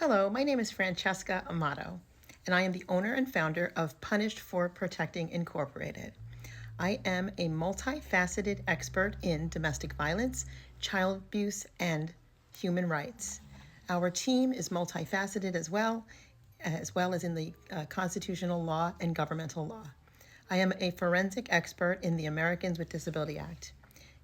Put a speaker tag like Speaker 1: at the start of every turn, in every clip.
Speaker 1: Hello, my name is Francesca Amato, and I am the owner and founder of Punished for Protecting Incorporated. I am a multifaceted expert in domestic violence, child abuse, and human rights. Our team is multifaceted as well as in the constitutional law and governmental law. I am a forensic expert in the Americans with Disability Act.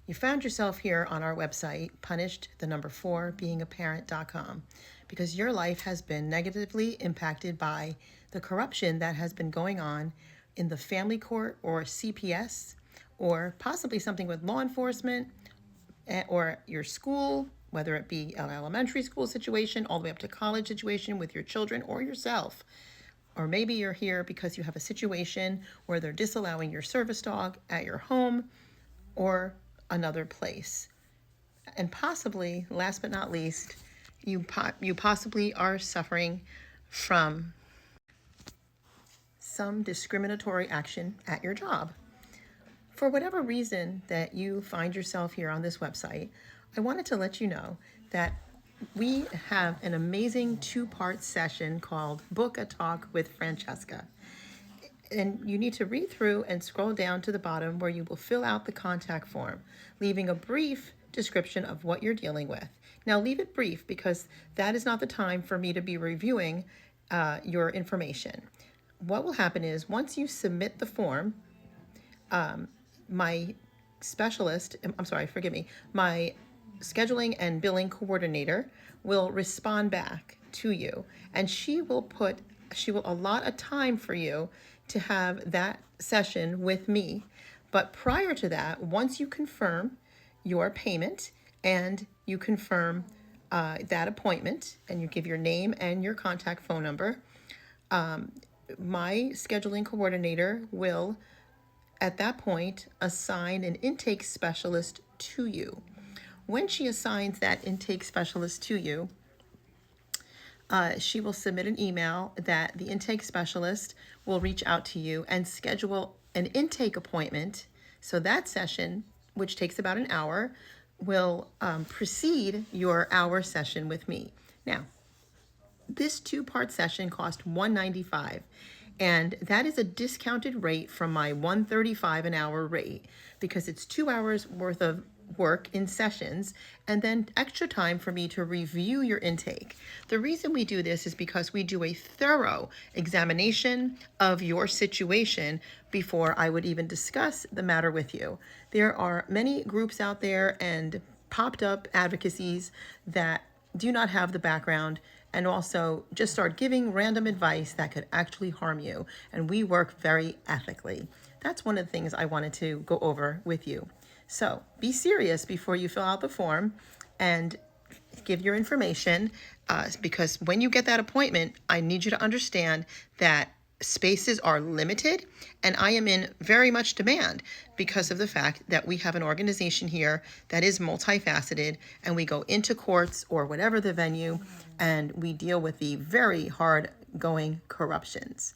Speaker 1: You found yourself here on our website, punished4beingaparent.com, because your life has been negatively impacted by the corruption that has been going on in the family court or CPS, or possibly something with law enforcement or your school, whether it be an elementary school situation all the way up to college situation with your children or yourself. Or maybe you're here because you have a situation where they're disallowing your service dog at your home or another place. And possibly, last but not least, you possibly are suffering from some discriminatory action at your job. For whatever reason that you find yourself here on this website, I wanted to let you know that we have an amazing 2-part session called Book a Talk with Francesca. And you need to read through and scroll down to the bottom where you will fill out the contact form, leaving a brief description of what you're dealing with. Now leave it brief because that is not the time for me to be reviewing your information. What will happen is once you submit the form, my scheduling and billing coordinator will respond back to you, and she will allot a time for you to have that session with me. But prior to that, once you confirm your payment and you confirm that appointment and you give your name and your contact phone number, my scheduling coordinator will at that point assign an intake specialist to you. When she assigns that intake specialist to you, she will submit an email that the intake specialist will reach out to you and schedule an intake appointment. So that session, which takes about an hour, will precede your hour session with me. Now, this 2-part session cost $195, and that is a discounted rate from my $135 an hour rate because it's 2 hours worth of work in sessions and then extra time for me to review your intake. The reason we do this is because we do a thorough examination of your situation before I would even discuss the matter with you. There are many groups out there and popped up advocacies that do not have the background and also just start giving random advice that could actually harm you. And we work very ethically. That's one of the things I wanted to go over with you. So be serious before you fill out the form and give your information because when you get that appointment, I need you to understand that spaces are limited and I am in very much demand because of the fact that we have an organization here that is multifaceted and we go into courts or whatever the venue and we deal with the very hard going corruptions.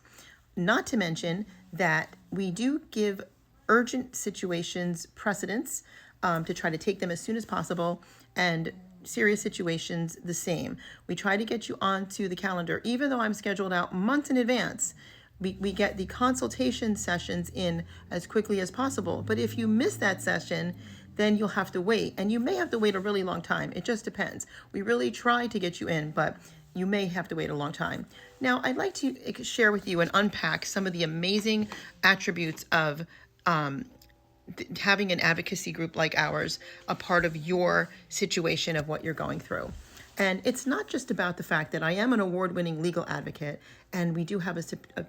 Speaker 1: Not to mention that we do give urgent situations precedence to try to take them as soon as possible, and serious situations the same. We try to get you onto the calendar, even though I'm scheduled out months in advance. We get the consultation sessions in as quickly as possible. But if you miss that session, then you'll have to wait, and you may have to wait a really long time. It just depends. We really try to get you in, but you may have to wait a long time. Now, I'd like to share with you and unpack some of the amazing attributes of having an advocacy group like ours a part of your situation of what you're going through. And it's not just about the fact that I am an award-winning legal advocate, and we do have a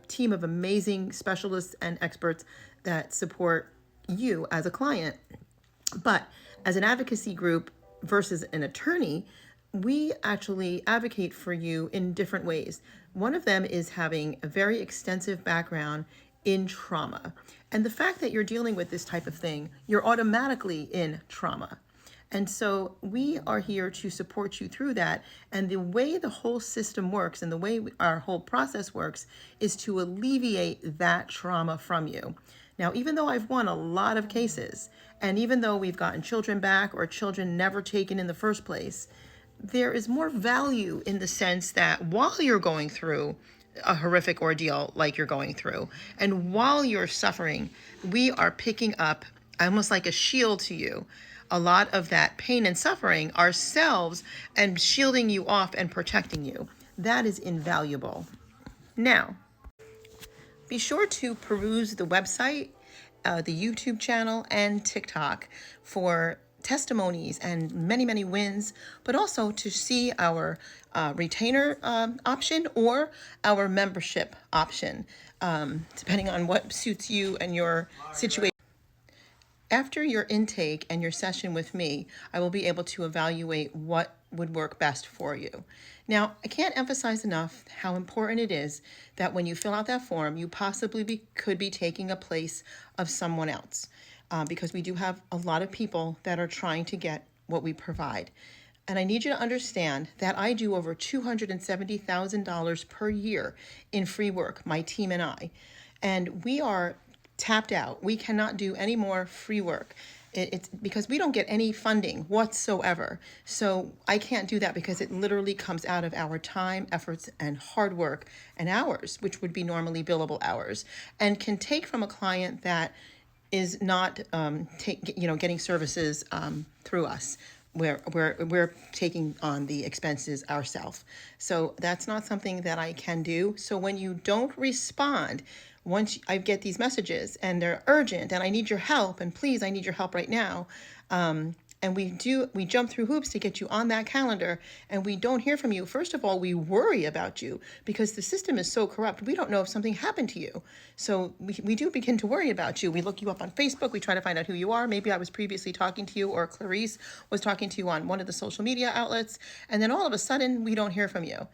Speaker 1: team of amazing specialists and experts that support you as a client. But as an advocacy group versus an attorney, we actually advocate for you in different ways. One of them is having a very extensive background in trauma. And the fact that you're dealing with this type of thing, you're automatically in trauma. And so we are here to support you through that. And the way the whole system works and the way our whole process works is to alleviate that trauma from you. Now, even though I've won a lot of cases, and even though we've gotten children back or children never taken in the first place, there is more value in the sense that while you're going through a horrific ordeal like you're going through, and while you're suffering, we are picking up almost like a shield to you a lot of that pain and suffering ourselves and shielding you off and protecting you. That is invaluable. Now, be sure to peruse the website, the YouTube channel, and TikTok for testimonies and many, many wins, but also to see our retainer option or our membership option, depending on what suits you and your situation. After your intake and your session with me, I will be able to evaluate what would work best for you. Now, I can't emphasize enough how important it is that when you fill out that form, you possibly could be taking a place of someone else, because we do have a lot of people that are trying to get what we provide. And I need you to understand that I do over $270,000 per year in free work, my team and I. And we are tapped out. We cannot do any more free work. It's because we don't get any funding whatsoever. So I can't do that because it literally comes out of our time, efforts, and hard work and hours, which would be normally billable hours, and can take from a client that is not getting services through us. We're taking on the expenses ourselves. So that's not something that I can do. So when you don't respond, once I get these messages and they're urgent and I need your help, and please, I need your help right now. And we jump through hoops to get you on that calendar, and we don't hear from you. First of all, we worry about you because the system is so corrupt. We don't know if something happened to you. So we do begin to worry about you. We look you up on Facebook. We try to find out who you are. Maybe I was previously talking to you, or Clarice was talking to you on one of the social media outlets. And then all of a sudden, we don't hear from you.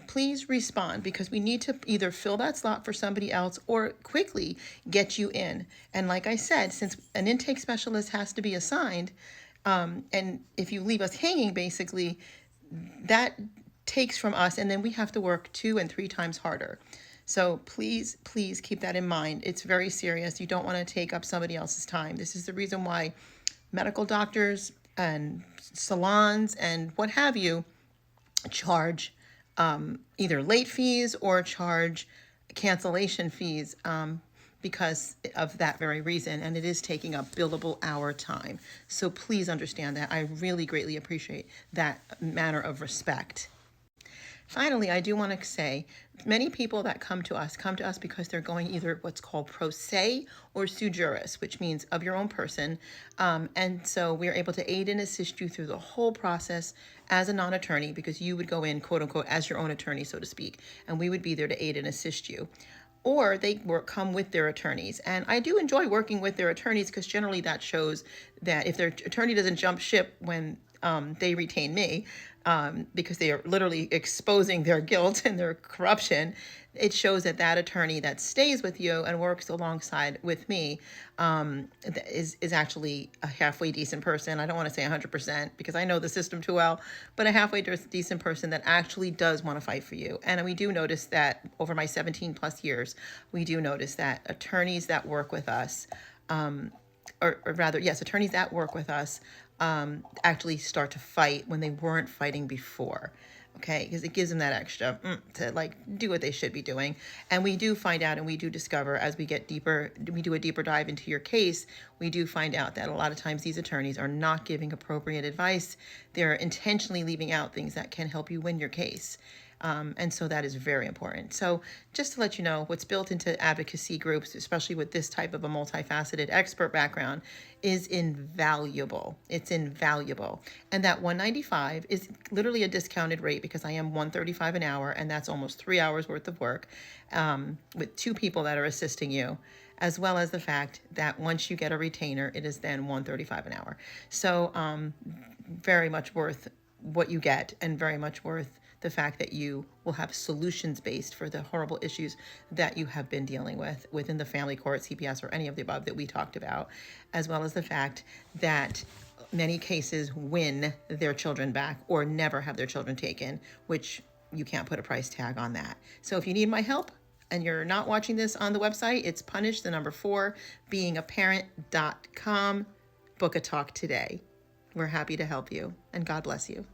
Speaker 1: Please respond, because we need to either fill that slot for somebody else or quickly get you in. And like I said, since an intake specialist has to be assigned, and if you leave us hanging, basically, that takes from us, and then we have to work 2 and 3 times harder. So please, please keep that in mind. It's very serious. You don't want to take up somebody else's time. This is the reason why medical doctors and salons and what have you charge either late fees or charge cancellation fees, because of that very reason, and it is taking up billable hour time. So please understand that. I really greatly appreciate that manner of respect. Finally, I do want to say, many people that come to us because they're going either what's called pro se or sui juris, which means of your own person. And so we're able to aid and assist you through the whole process as a non-attorney, because you would go in, quote unquote, as your own attorney, so to speak, and we would be there to aid and assist you. Or they come with their attorneys. And I do enjoy working with their attorneys, because generally that shows that if their attorney doesn't jump ship when they retain me, because they are literally exposing their guilt and their corruption, it shows that that attorney that stays with you and works alongside with me is actually a halfway decent person. I don't want to say 100% because I know the system too well, but a halfway decent person that actually does want to fight for you. And we do notice that over my 17 plus years, we do notice that attorneys that work with us, attorneys that work with us actually start to fight when they weren't fighting before. Okay, because it gives them that extra to like do what they should be doing. And we do find out, and we do discover as we get deeper, we do a deeper dive into your case, we do find out that a lot of times these attorneys are not giving appropriate advice. They're intentionally leaving out things that can help you win your case. And so that is very important. So just to let you know, what's built into advocacy groups, especially with this type of a multifaceted expert background, is invaluable. It's invaluable. And that $195 is literally a discounted rate, because I am $135 an hour, and that's almost 3 hours worth of work with 2 people that are assisting you, as well as the fact that once you get a retainer, it is then $135 an hour. So very much worth what you get, and very much worth the fact that you will have solutions based for the horrible issues that you have been dealing with within the family court, CPS, or any of the above that we talked about, as well as the fact that many cases win their children back or never have their children taken, which you can't put a price tag on that. So if you need my help and you're not watching this on the website, it's punish the number 4 beingaparent.com. Book a talk today. We're happy to help you, and God bless you.